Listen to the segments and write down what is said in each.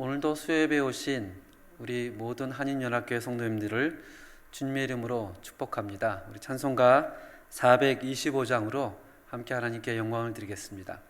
오늘도 수요예배에 오신 우리 모든 한인연합교회 성도님들을 주님의 이름으로 축복합니다. 우리 찬송가 425장으로 함께 하나님께 영광을 드리겠습니다.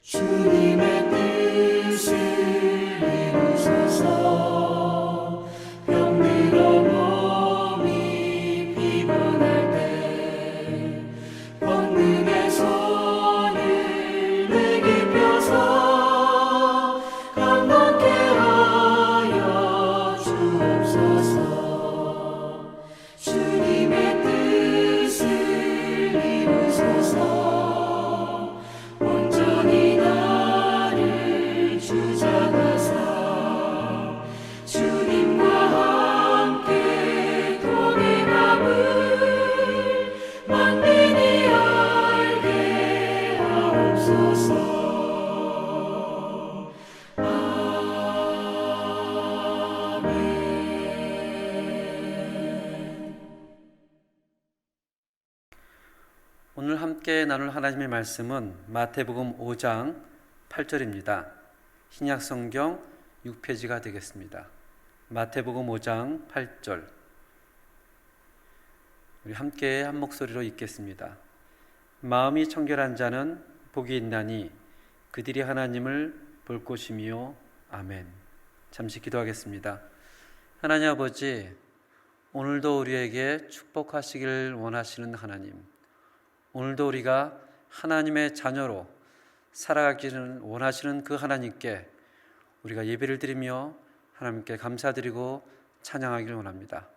주님의 뜻을 이루소서. 병들어 몸이 피곤할 때 권능의 손을 내게 펴서 강건케 하여 주옵소서. 주님의 뜻을 이루소서. 오늘 함께 나눌 하나님의 말씀은 마태복음 5장 8절입니다. 신약성경 6페이지가 되겠습니다. 마태복음 5장 8절. 우리 함께 한 목소리로 읽겠습니다. 마음이 청결한 자는 복이 있나니 그들이 하나님을 볼 것이며. 아멘. 잠시 기도하겠습니다. 하나님 아버지, 오늘도 우리에게 축복하시기를 원하시는 하나님, 오늘도 우리가 하나님의 자녀로 살아가기를 원하시는 그 하나님께 우리가 예배를 드리며 하나님께 감사드리고 찬양하기를 원합니다.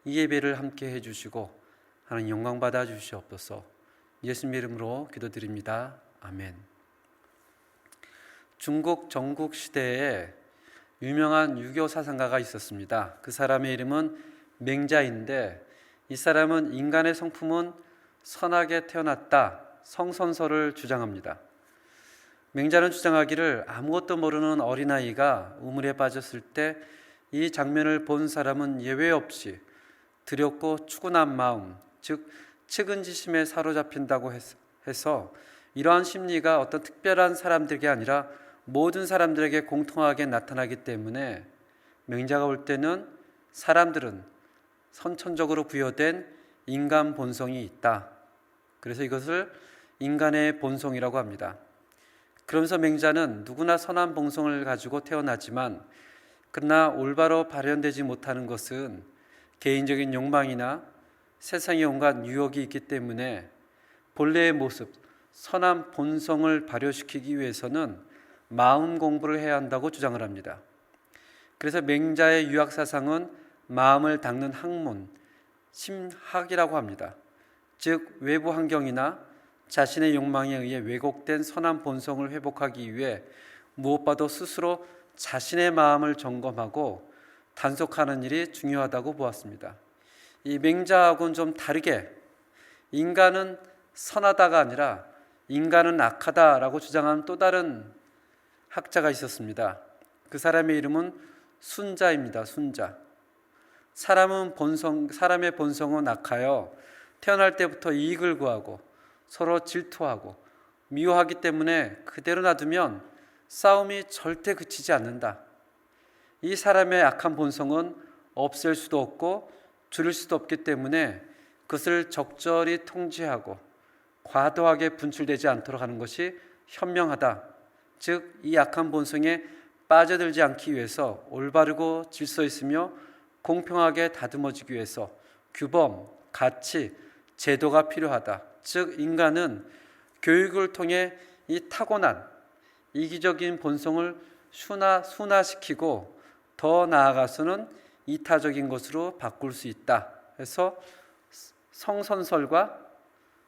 이 예배를 함께 해주시고 하나님 영광 받아 주시옵소서. 예수님의 이름으로 기도드립니다. 아멘. 중국 전국 시대에 유명한 유교 사상가가 있었습니다. 그 사람의 이름은 맹자인데, 이 사람은 인간의 성품은 선하게 태어났다, 성선설을 주장합니다. 맹자는 주장하기를 아무것도 모르는 어린아이가 우물에 빠졌을 때 이 장면을 본 사람은 예외 없이 두렵고 추근한 마음, 즉 측은지심에 사로잡힌다고 해서 이러한 심리가 어떤 특별한 사람들에게 아니라 모든 사람들에게 공통하게 나타나기 때문에 맹자가 볼 때는 사람들은 선천적으로 부여된 인간 본성이 있다. 그래서 이것을 인간의 본성이라고 합니다. 그러면서 맹자는 누구나 선한 본성을 가지고 태어나지만 그러나 올바로 발현되지 못하는 것은 개인적인 욕망이나 세상의 온갖 유혹이 있기 때문에 본래의 모습, 선한 본성을 발효시키기 위해서는 마음 공부를 해야 한다고 주장을 합니다. 그래서 맹자의 유학 사상은 마음을 닦는 학문, 심학이라고 합니다. 즉 외부 환경이나 자신의 욕망에 의해 왜곡된 선한 본성을 회복하기 위해 무엇보다도 스스로 자신의 마음을 점검하고 단속하는 일이 중요하다고 보았습니다. 이 맹자하고는 좀 다르게 인간은 선하다가 아니라 인간은 악하다라고 주장하는 또 다른 학자가 있었습니다. 그 사람의 이름은 순자입니다. 순자. 사람의 본성은 악하여 태어날 때부터 이익을 구하고 서로 질투하고 미워하기 때문에 그대로 놔두면 싸움이 절대 그치지 않는다. 이 사람의 악한 본성은 없앨 수도 없고 줄일 수도 없기 때문에 그것을 적절히 통제하고 과도하게 분출되지 않도록 하는 것이 현명하다. 즉, 이 약한 본성에 빠져들지 않기 위해서 올바르고 질서 있으며 공평하게 다듬어지기 위해서 규범, 가치, 제도가 필요하다. 즉, 인간은 교육을 통해 이 타고난 이기적인 본성을 순화시키고 더 나아가서는 이타적인 것으로 바꿀 수 있다. 그래서 성선설과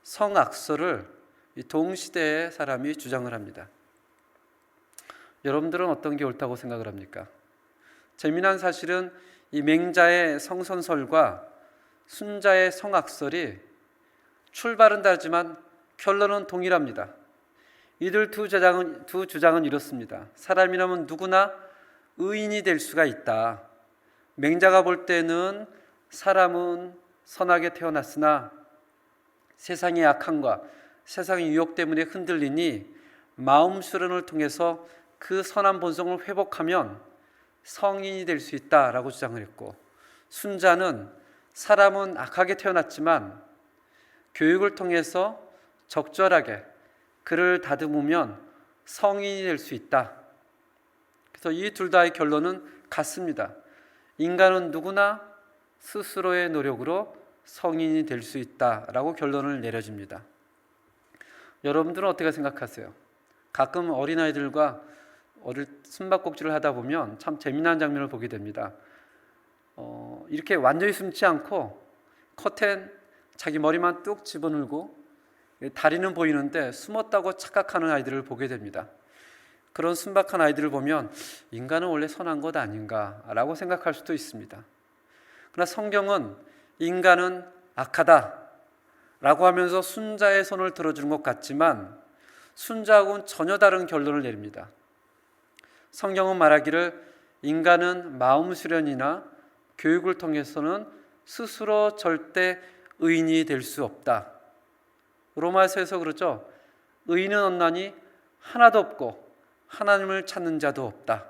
성악설을 동시대의 사람이 주장을 합니다. 여러분들은 어떤 게 옳다고 생각을 합니까? 재미난 사실은 이 맹자의 성선설과 순자의 성악설이 출발은 다르지만 결론은 동일합니다. 이들 두 주장은 이렇습니다. 사람이라면 누구나 의인이 될 수가 있다. 맹자가 볼 때는 사람은 선하게 태어났으나 세상의 악함과 세상의 유혹 때문에 흔들리니 마음 수련을 통해서 그 선한 본성을 회복하면 성인이 될 수 있다라고 주장을 했고, 순자는 사람은 악하게 태어났지만 교육을 통해서 적절하게 그를 다듬으면 성인이 될 수 있다. 그래서 이 둘 다의 결론은 같습니다. 인간은 누구나 스스로의 노력으로 성인이 될 수 있다라고 결론을 내려집니다. 여러분들은 어떻게 생각하세요? 가끔 어린아이들과 숨바꼭질을 하다 보면 참 재미난 장면을 보게 됩니다. 이렇게 완전히 숨지 않고 커튼 자기 머리만 뚝 집어넣고 다리는 보이는데 숨었다고 착각하는 아이들을 보게 됩니다. 그런 순박한 아이들을 보면 인간은 원래 선한 것 아닌가라고 생각할 수도 있습니다. 그러나 성경은 인간은 악하다라고 하면서 순자의 손을 들어주는 것 같지만 순자하고는 전혀 다른 결론을 내립니다. 성경은 말하기를 인간은 마음 수련이나 교육을 통해서는 스스로 절대 의인이 될 수 없다. 로마서에서 그러죠. 의인은 없나니 하나도 없고 하나님을 찾는 자도 없다.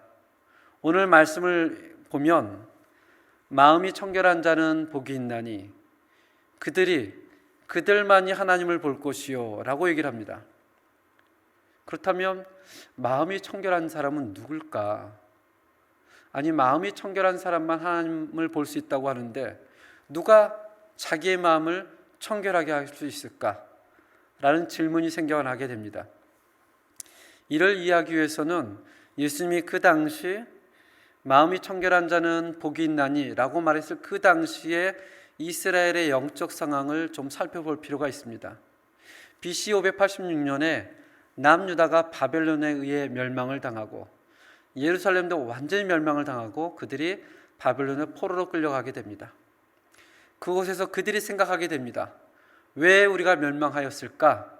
오늘 말씀을 보면 마음이 청결한 자는 복이 있나니 그들만이 하나님을 볼 것이요 라고 얘기를 합니다. 그렇다면 마음이 청결한 사람은 누굴까? 아니, 마음이 청결한 사람만 하나님을 볼 수 있다고 하는데 누가 자기의 마음을 청결하게 할 수 있을까? 라는 질문이 생겨나게 됩니다. 이를 이해하기 위해서는 예수님이 그 당시 마음이 청결한 자는 복이 있나니 라고 말했을 그 당시에 이스라엘의 영적 상황을 좀 살펴볼 필요가 있습니다. BC 586년에 남유다가 바벨론에 의해 멸망을 당하고 예루살렘도 완전히 멸망을 당하고 그들이 바벨론의 포로로 끌려가게 됩니다. 그곳에서 그들이 생각하게 됩니다. 왜 우리가 멸망하였을까?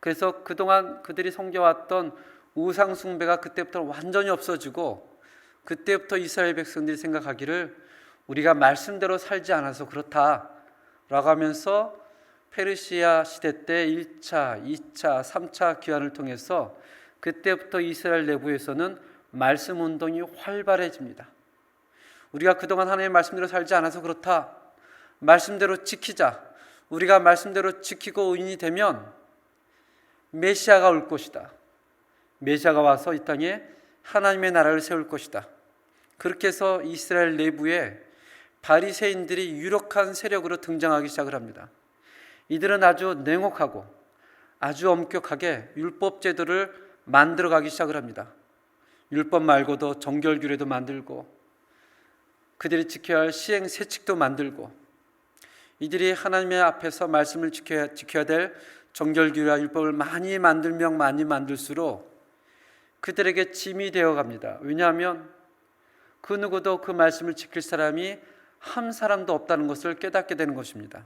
그래서 그동안 그들이 섬겨왔던 우상 숭배가 그때부터 완전히 없어지고 그때부터 이스라엘 백성들이 생각하기를 우리가 말씀대로 살지 않아서 그렇다라고 하면서 페르시아 시대 때 1차, 2차, 3차 기환을 통해서 그때부터 이스라엘 내부에서는 말씀 운동이 활발해집니다. 우리가 그동안 하나님의 말씀대로 살지 않아서 그렇다. 말씀대로 지키자. 우리가 말씀대로 지키고 의인이 되면 메시아가 올 것이다. 메시아가 와서 이 땅에 하나님의 나라를 세울 것이다. 그렇게 해서 이스라엘 내부에 바리새인들이 유력한 세력으로 등장하기 시작을 합니다. 이들은 아주 냉혹하고 아주 엄격하게 율법 제도를 만들어가기 시작을 합니다. 율법 말고도 정결규례도 만들고 그들이 지켜야 할 시행세칙도 만들고 이들이 하나님의 앞에서 말씀을 지켜야 될 정결규례와 율법을 많이 만들면 많이 만들수록 그들에게 짐이 되어갑니다. 왜냐하면 그 누구도 그 말씀을 지킬 사람이 한 사람도 없다는 것을 깨닫게 되는 것입니다.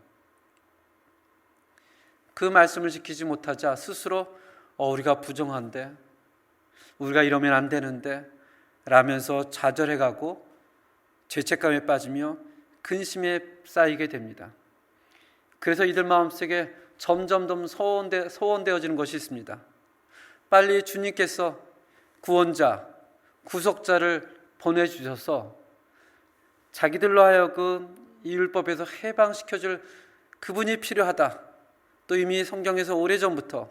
그 말씀을 지키지 못하자 스스로 우리가 부정한데, 우리가 이러면 안 되는데 라면서 좌절해가고 죄책감에 빠지며 근심에 쌓이게 됩니다. 그래서 이들 마음속에 점점 소원되어지는 것이 있습니다. 빨리 주님께서 구원자, 구속자를 보내주셔서 자기들로 하여금 이 율법에서 해방시켜줄 그분이 필요하다. 또 이미 성경에서 오래전부터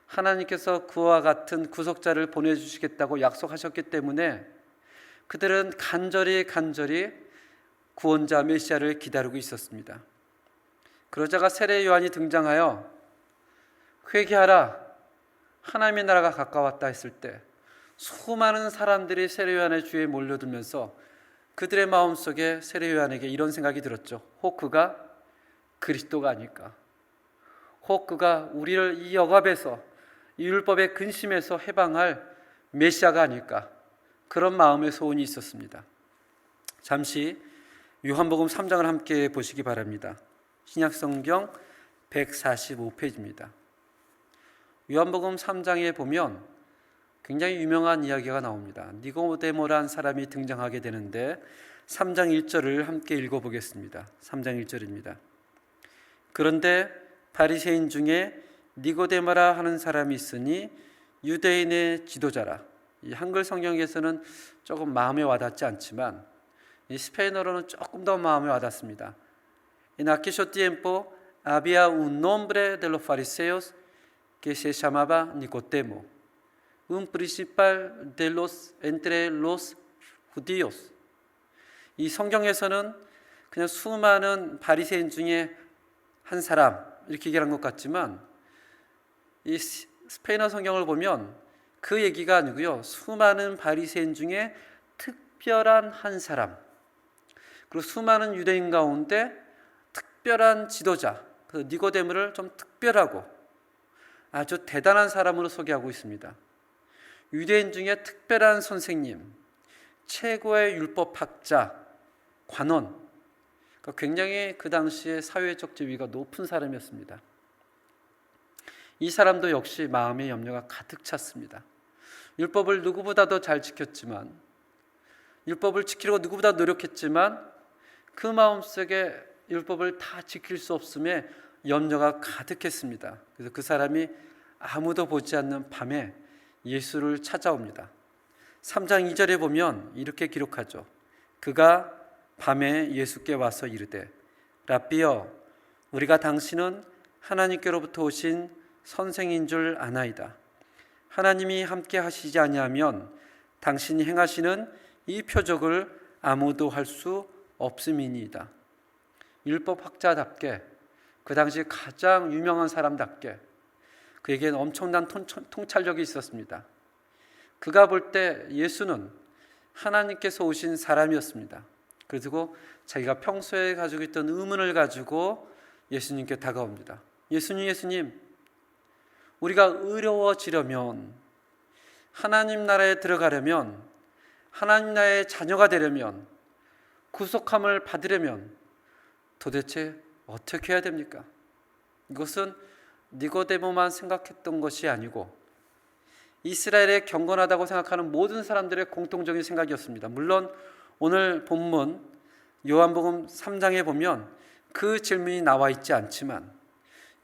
하나님께서 그와 같은 구속자를 보내주시겠다고 약속하셨기 때문에 그들은 간절히 구원자 메시아를 기다리고 있었습니다. 그러자가 세례 요한이 등장하여 회개하라, 하나님의 나라가 가까웠다 했을 때 수많은 사람들이 세례 요한의 주위에 몰려들면서 그들의 마음속에 세례 요한에게 이런 생각이 들었죠. 혹 그가 그리스도가 아닐까? 혹 그가 우리를 이 억압에서, 이 율법의 근심에서 해방할 메시아가 아닐까? 그런 마음의 소원이 있었습니다. 잠시 요한복음 3장을 함께 보시기 바랍니다. 신약성경 145페이지입니다. 요한복음 3장에 보면 굉장히 유명한 이야기가 나옵니다. 니고데모라는 사람이 등장하게 되는데 3장 1절을 함께 읽어보겠습니다. 3장 1절입니다. 그런데 바리새인 중에 니고데모라 하는 사람이 있으니 유대인의 지도자라. 이 한글 성경에서는 조금 마음에 와닿지 않지만 이 스페인어로는 조금 더 마음에 와닿습니다. En aquel tiempo había un hombre de los fariseos que se llamaba Nicodemo, un principal de los entre los judíos. 이 성경에서는 그냥 수많은 바리새인 중에 한 사람 이렇게 얘기한 것 같지만 이 스페인어 성경을 보면 그 얘기가 아니고요. 수많은 바리새인 중에 특별한 한 사람, 그리고 수많은 유대인 가운데 특별한 지도자, 그 니고데모를 좀 특별하고 아주 대단한 사람으로 소개하고 있습니다. 유대인 중에 특별한 선생님, 최고의 율법학자, 관원, 그러니까 굉장히 그 당시에 사회적 지위가 높은 사람이었습니다. 이 사람도 역시 마음의 염려가 가득 찼습니다. 율법을 누구보다도 잘 지켰지만, 율법을 지키려고 누구보다 노력했지만 그 마음속에 율법을 다 지킬 수 없음에 염려가 가득했습니다. 그래서 그 사람이 아무도 보지 않는 밤에 예수를 찾아옵니다. 3장 2절에 보면 이렇게 기록하죠. 그가 밤에 예수께 와서 이르되 라삐여, 우리가 당신은 하나님께로부터 오신 선생인 줄 아나이다. 하나님이 함께 하시지 아니하면 당신이 행하시는 이 표적을 아무도 할 수 없음이니이다. 율법학자답게, 그 당시 가장 유명한 사람답게 그에게는 엄청난 통찰력이 있었습니다. 그가 볼 때 예수는 하나님께서 오신 사람이었습니다. 그리고 자기가 평소에 가지고 있던 의문을 가지고 예수님께 다가옵니다. 예수님, 우리가 의로워지려면, 하나님 나라에 들어가려면, 하나님 나라의 자녀가 되려면, 구속함을 받으려면 도대체 어떻게 해야 됩니까? 이것은 니고데모만 생각했던 것이 아니고 이스라엘에 경건하다고 생각하는 모든 사람들의 공통적인 생각이었습니다. 물론 오늘 본문 요한복음 3장에 보면 그 질문이 나와 있지 않지만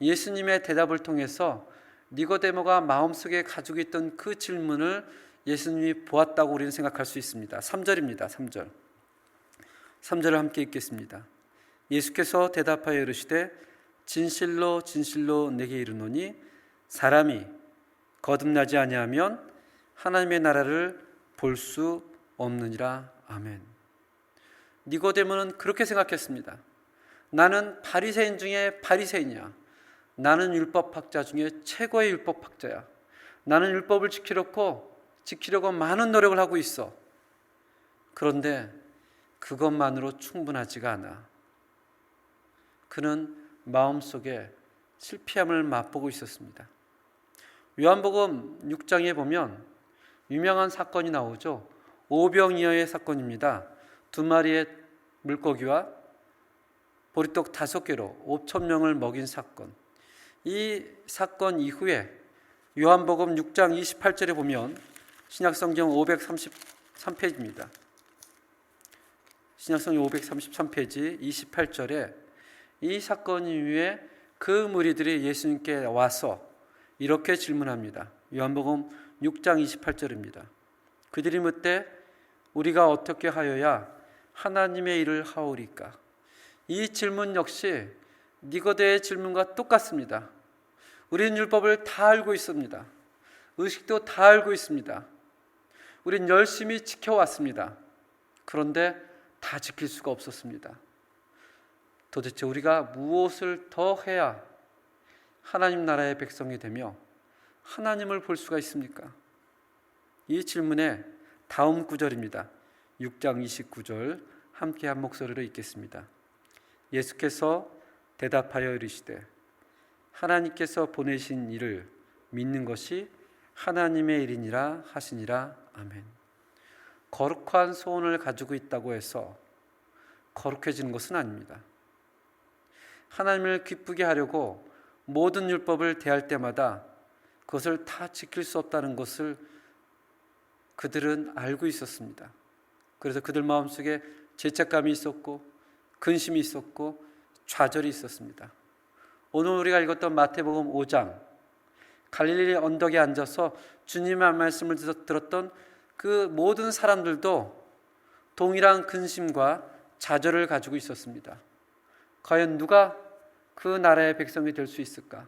예수님의 대답을 통해서 니고데모가 마음속에 가지고 있던 그 질문을 예수님이 보았다고 우리는 생각할 수 있습니다. 3절입니다. 3절을 함께 읽겠습니다. 예수께서 대답하여 이르시되 진실로 내게 이르노니 사람이 거듭나지 아니하면 하나님의 나라를 볼 수 없느니라. 아멘. 니고데모는 그렇게 생각했습니다. 나는 바리새인 중에 바리새인이야. 나는 율법학자 중에 최고의 율법학자야. 나는 율법을 지키려고 많은 노력을 하고 있어. 그런데 그것만으로 충분하지가 않아. 그는 마음속에 실패함을 맛보고 있었습니다. 요한복음 6장에 보면 유명한 사건이 나오죠. 오병이어의 사건입니다. 2마리의 물고기와 보리떡 5개로 5,000명을 먹인 사건. 이 사건 이후에 요한복음 6장 28절에 보면 신약성경 533페이지입니다. 신약성경 533페이지 28절에 이 사건 이후에 그 무리들이 예수님께 와서 이렇게 질문합니다. 요한복음 6장 28절입니다. 그들이 묻되 우리가 어떻게 하여야 하나님의 일을 하오리까? 이 질문 역시 니고데의 질문과 똑같습니다. 우리는 율법을 다 알고 있습니다. 의식도 다 알고 있습니다. 우린 열심히 지켜왔습니다. 그런데 다 지킬 수가 없었습니다. 도대체 우리가 무엇을 더 해야 하나님 나라의 백성이 되며 하나님을 볼 수가 있습니까? 이 질문에 다음 구절입니다. 6장 29절 함께 한 목소리로 읽겠습니다. 예수께서 대답하여 이르시되 하나님께서 보내신 이를 믿는 것이 하나님의 일이니라 하시니라. 아멘. 거룩한 소원을 가지고 있다고 해서 거룩해지는 것은 아닙니다. 하나님을 기쁘게 하려고 모든 율법을 대할 때마다 그것을 다 지킬 수 없다는 것을 그들은 알고 있었습니다. 그래서 그들 마음속에 죄책감이 있었고 근심이 있었고 좌절이 있었습니다. 오늘 우리가 읽었던 마태복음 5장 갈릴리 언덕에 앉아서 주님의 말씀을 들었던 그 모든 사람들도 동일한 근심과 좌절을 가지고 있었습니다. 과연 누가 그 나라의 백성이 될 수 있을까?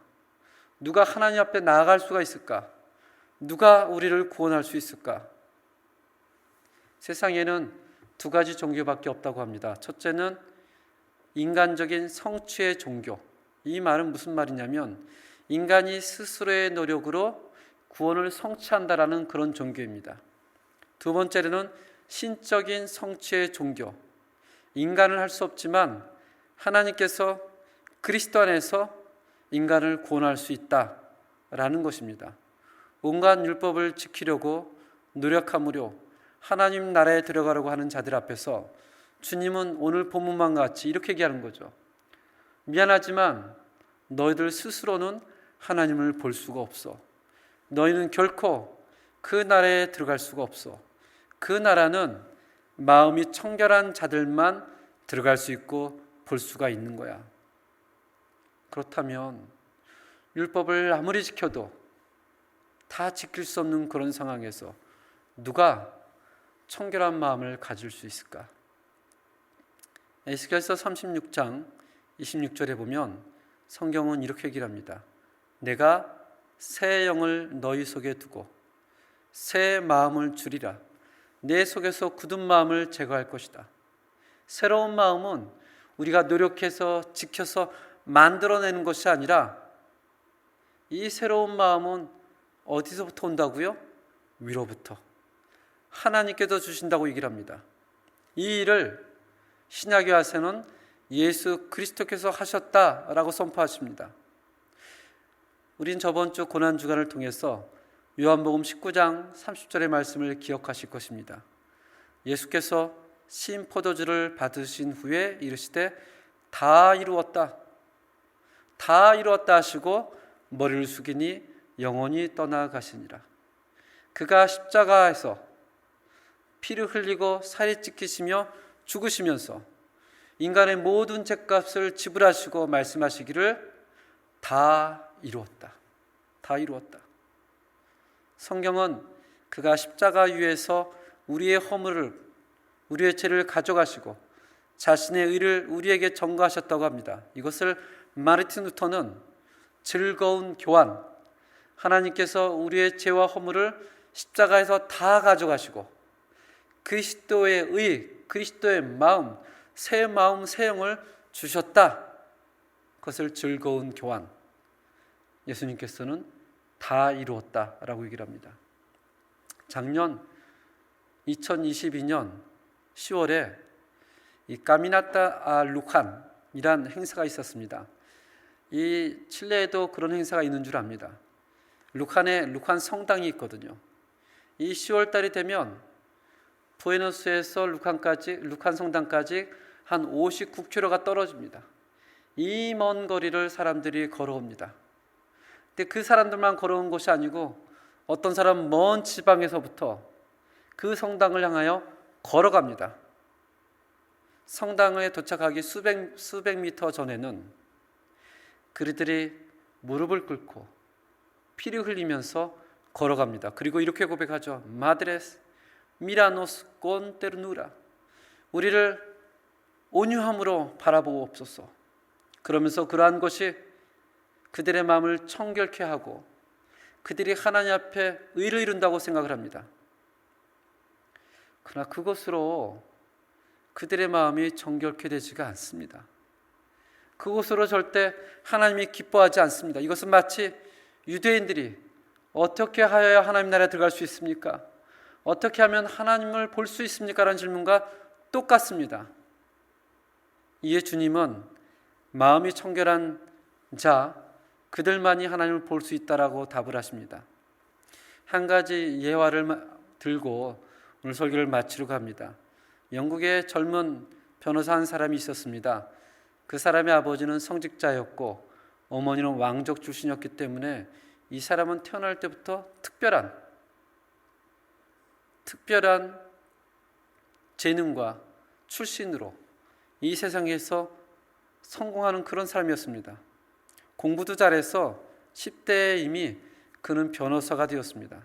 누가 하나님 앞에 나아갈 수가 있을까? 누가 우리를 구원할 수 있을까? 세상에는 두 가지 종교밖에 없다고 합니다. 첫째는 인간적인 성취의 종교. 이 말은 무슨 말이냐면 인간이 스스로의 노력으로 구원을 성취한다라는 그런 종교입니다. 두 번째로는 신적인 성취의 종교. 인간을 할 수 없지만 하나님께서 그리스도 안에서 인간을 구원할 수 있다라는 것입니다. 온갖 율법을 지키려고 노력하므로 하나님 나라에 들어가려고 하는 자들 앞에서 주님은 오늘 본문만 같이 이렇게 얘기하는 거죠. 미안하지만 너희들 스스로는 하나님을 볼 수가 없어. 너희는 결코 그 나라에 들어갈 수가 없어. 그 나라는 마음이 청결한 자들만 들어갈 수 있고 볼 수가 있는 거야. 그렇다면 율법을 아무리 지켜도 다 지킬 수 없는 그런 상황에서 누가 청결한 마음을 가질 수 있을까? 에스겔서 36장 26절에 보면 성경은 이렇게 얘기를 합니다. 내가 새 영을 너희 속에 두고 새 마음을 주리라. 내 속에서 굳은 마음을 제거할 것이다. 새로운 마음은 우리가 노력해서 지켜서 만들어내는 것이 아니라 이 새로운 마음은 어디서부터 온다고요? 위로부터. 하나님께서 주신다고 얘기를 합니다. 이 일을 신약교회에서는 예수 그리스도께서 하셨다라고 선포하십니다. 우린 저번 주 고난주간을 통해서 요한복음 19장 30절의 말씀을 기억하실 것입니다. 예수께서 신 포도주를 받으신 후에 이르시되 다 이루었다. 다 이루었다 하시고 머리를 숙이니 영원히 떠나가시니라. 그가 십자가에서 피를 흘리고 살이 찢기시며 죽으시면서 인간의 모든 죄값을 지불하시고 말씀하시기를 다 이루었다. 다 이루었다. 성경은 그가 십자가 위에서 우리의 허물을, 우리의 죄를 가져가시고 자신의 의를 우리에게 전가하셨다고 합니다. 이것을 마르틴 루터는 즐거운 교환, 하나님께서 우리의 죄와 허물을 십자가에서 다 가져가시고 그리스도의 의, 그리스도의 마음, 새 영을 주셨다. 그것을 즐거운 교환. 예수님께서는 다 이루었다라고 얘기를 합니다. 작년 2022년 10월에 이 까미나타 루칸이란 행사가 있었습니다. 이 칠레에도 그런 행사가 있는 줄 압니다. 루칸에 루칸 성당이 있거든요. 이 10월 달이 되면 부에노스에서 루칸 성당까지 한 59km가 떨어집니다. 이 먼 거리를 사람들이 걸어옵니다. 근데 그 사람들만 걸어온 것이 아니고 어떤 사람 먼 지방에서부터 그 성당을 향하여 걸어갑니다. 성당에 도착하기 수백 미터 전에는 그들이 무릎을 꿇고 피를 흘리면서 걸어갑니다. 그리고 이렇게 고백하죠. 마드레스 미라노스 콘 테르누라. 우리를 온유함으로 바라보옵소서. 그러면서 그러한 것이 그들의 마음을 청결케 하고 그들이 하나님 앞에 의를 이룬다고 생각을 합니다. 그러나 그것으로 그들의 마음이 정결케 되지가 않습니다. 그것으로 절대 하나님이 기뻐하지 않습니다. 이것은 마치 유대인들이 어떻게 하여야 하나님 나라에 들어갈 수 있습니까? 어떻게 하면 하나님을 볼 수 있습니까? 라는 질문과 똑같습니다. 이에 주님은 마음이 청결한 자, 그들만이 하나님을 볼 수 있다라고 답을 하십니다. 한 가지 예화를 들고 오늘 설교를 마치려고 합니다. 영국에 젊은 변호사 한 사람이 있었습니다. 그 사람의 아버지는 성직자였고 어머니는 왕족 출신이었기 때문에 이 사람은 태어날 때부터 특별한 재능과 출신으로 이 세상에서 성공하는 그런 사람이었습니다. 공부도 잘해서 10대에 이미 그는 변호사가 되었습니다.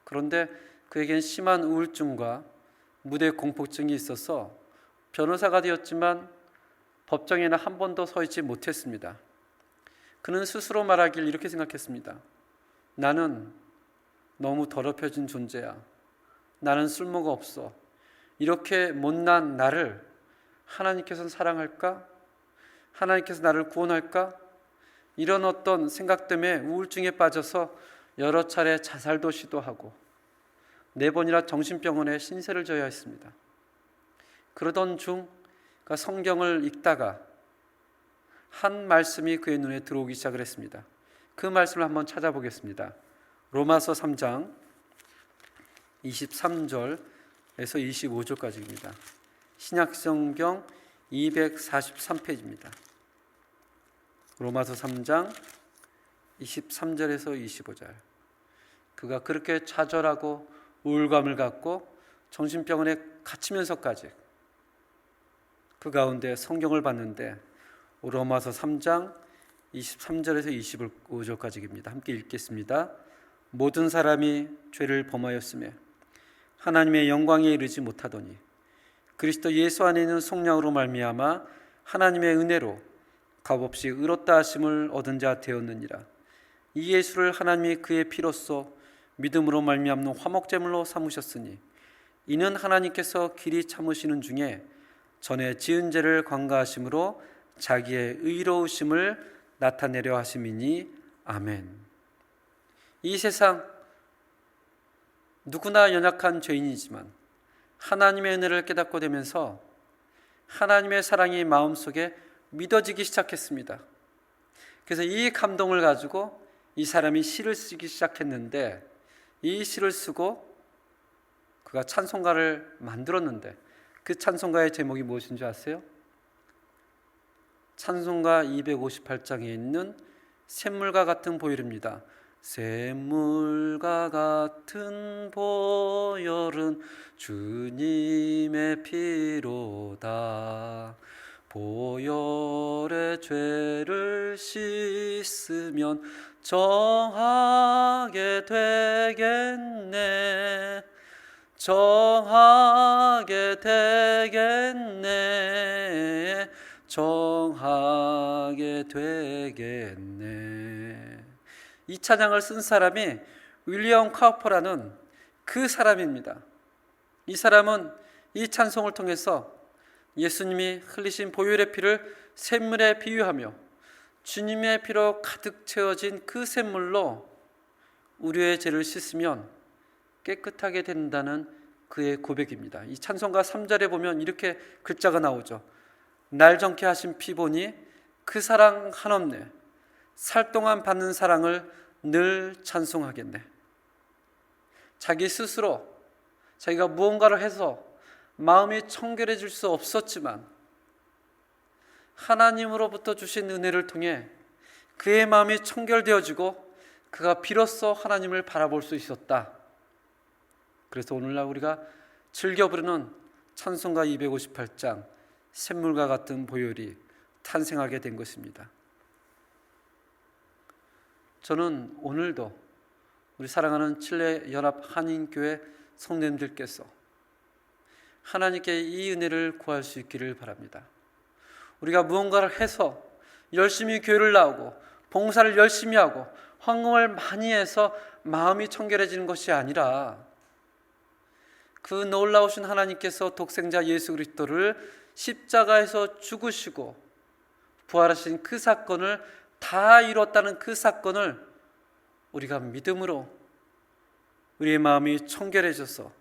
그런데 그에겐 심한 우울증과 무대 공포증이 있어서 변호사가 되었지만 법정에는 한 번도 서 있지 못했습니다. 그는 스스로 말하길 이렇게 생각했습니다. 나는 너무 더럽혀진 존재야. 나는 쓸모가 없어. 이렇게 못난 나를 하나님께서는 사랑할까? 하나님께서 나를 구원할까? 이런 어떤 생각 때문에 우울증에 빠져서 여러 차례 자살도 시도하고 4번이나 정신병원에 신세를 져야 했습니다. 그러던 중 성경을 읽다가 한 말씀이 그의 눈에 들어오기 시작을 했습니다. 그 말씀을 한번 찾아보겠습니다. 로마서 3장 23절에서 25절까지입니다. 신약성경 243페이지입니다. 로마서 3장 23절에서 25절. 그가 그렇게 좌절하고 우울감을 갖고 정신병원에 갇히면서까지 그 가운데 성경을 봤는데 로마서 3장 23절에서 25절까지입니다. 함께 읽겠습니다. 모든 사람이 죄를 범하였으며 하나님의 영광에 이르지 못하더니 그리스도 예수 안에 있는 속량으로 말미암아 하나님의 은혜로 값없이 의롭다 하심을 얻은 자 되었느니라. 이 예수를 하나님이 그의 피로써 믿음으로 말미암는 화목제물로 삼으셨으니 이는 하나님께서 길이 참으시는 중에 전에 지은 죄를 관가하심으로 자기의 의로우심을 나타내려 하심이니 아멘. 이 세상 누구나 연약한 죄인이지만 하나님의 은혜를 깨닫고 되면서 하나님의 사랑이 마음속에 믿어지기 시작했습니다. 그래서 이 감동을 가지고 이 사람이 시를 쓰기 시작했는데 이 시를 쓰고 그가 찬송가를 만들었는데 그 찬송가의 제목이 무엇인지 아세요? 찬송가 258장에 있는 샘물과 같은 보혈입니다. 샘물과 같은 보혈은 주님의 피로다. 보혈의 죄를 씻으면 정하게 되겠네. 정하게 되겠네. 정하게 되겠네. 이 찬양을 쓴 사람이 윌리엄 카우퍼라는 그 사람입니다. 이 사람은 이 찬송을 통해서 예수님이 흘리신 보혈의 피를 샘물에 비유하며 주님의 피로 가득 채워진 그 샘물로 우리의 죄를 씻으면 깨끗하게 된다는 그의 고백입니다. 이 찬송가 3절에 보면 이렇게 글자가 나오죠. 날 정케 하신 피 보니 그 사랑 한없네. 살 동안 받는 사랑을 늘 찬송하겠네. 자기 스스로 자기가 무언가를 해서 마음이 청결해질 수 없었지만 하나님으로부터 주신 은혜를 통해 그의 마음이 청결되어지고 그가 비로소 하나님을 바라볼 수 있었다. 그래서 오늘날 우리가 즐겨 부르는 찬송가 258장 샘물과 같은 보혈이 탄생하게 된 것입니다. 저는 오늘도 우리 사랑하는 칠레 연합 한인교회 성도님들께서 하나님께 이 은혜를 구할 수 있기를 바랍니다. 우리가 무언가를 해서 열심히 교회를 나오고 봉사를 열심히 하고 헌금을 많이 해서 마음이 청결해지는 것이 아니라 그 놀라우신 하나님께서 독생자 예수 그리스도를 십자가에서 죽으시고 부활하신 그 사건을 다 이뤘다는 그 사건을 우리가 믿음으로 우리의 마음이 청결해져서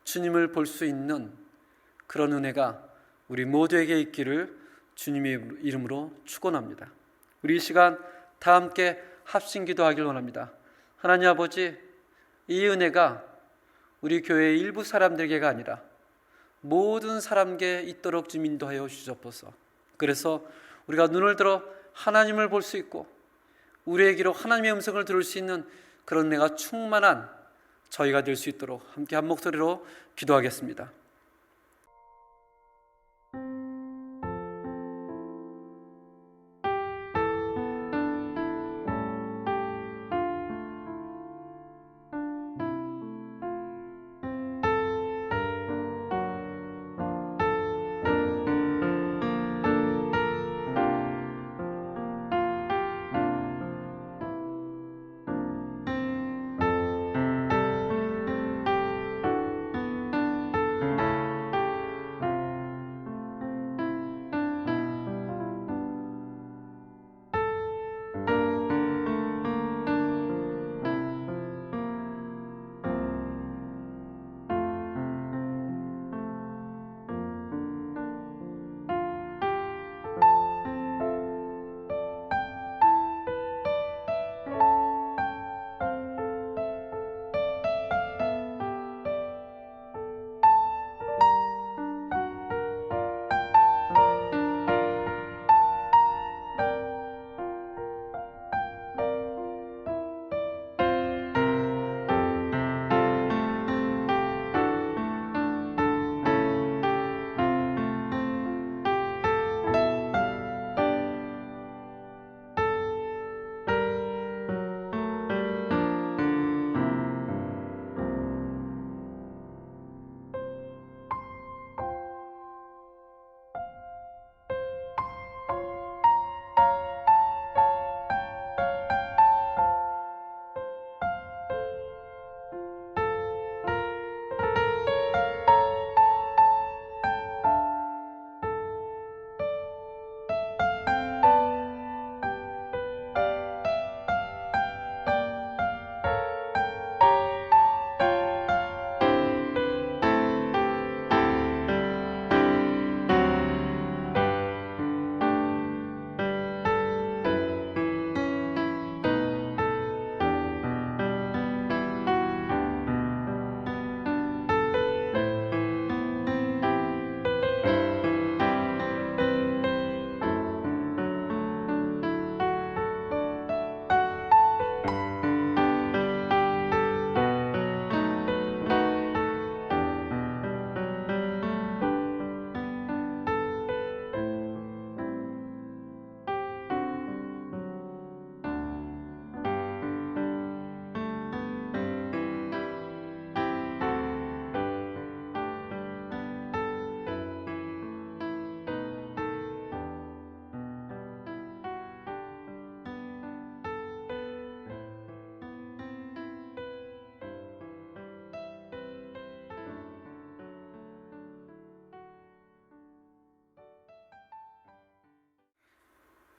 주님을 볼 수 있는 그런 은혜가 우리 모두에게 있기를 주님의 이름으로 축원합니다. 우리 이 시간 다 함께 합심 기도하길 원합니다. 하나님 아버지, 이 은혜가 우리 교회의 일부 사람들에게가 아니라 모든 사람에게 있도록 좀 인도하여 주시옵소서. 그래서 우리가 눈을 들어 하나님을 볼 수 있고 우리에게로 하나님의 음성을 들을 수 있는 그런 은혜가 충만한 저희가 될 수 있도록 함께 한 목소리로 기도하겠습니다.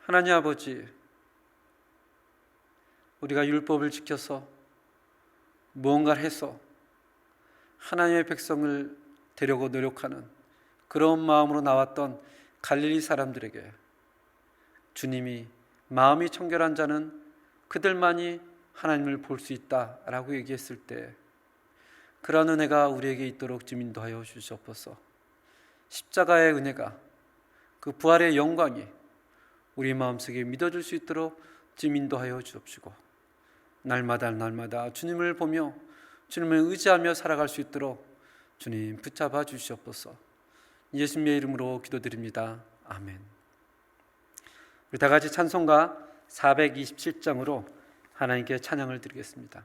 하나님 아버지, 우리가 율법을 지켜서 무언가를 해서 하나님의 백성을 되려고 노력하는 그런 마음으로 나왔던 갈릴리 사람들에게 주님이 마음이 청결한 자는 그들만이 하나님을 볼 수 있다라고 얘기했을 때 그러한 은혜가 우리에게 있도록 좀 인도하여 주시옵소서. 십자가의 은혜가, 그 부활의 영광이 우리 마음속에 믿어질 수 있도록 좀 인도하여 주옵시고, 날마다 주님을 보며 주님을 의지하며 살아갈 수 있도록 주님 붙잡아 주시옵소서. 예수님의 이름으로 기도드립니다. 아멘. 우리 다 같이 찬송가 427장으로 하나님께 찬양을 드리겠습니다.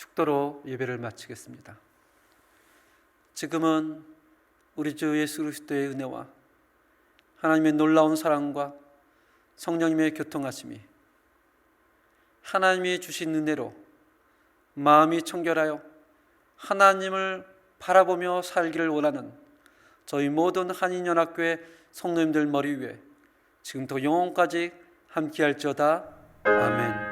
축도로 예배를 마치겠습니다. 지금은 우리 주 예수 그리스도의 은혜와 하나님의 놀라운 사랑과 성령님의 교통하심이 하나님이 주신 은혜로 마음이 청결하여 하나님을 바라보며 살기를 원하는 저희 모든 한인연합교회 성도님들 머리 위에 지금부터 영원까지 함께할지어다. 아멘.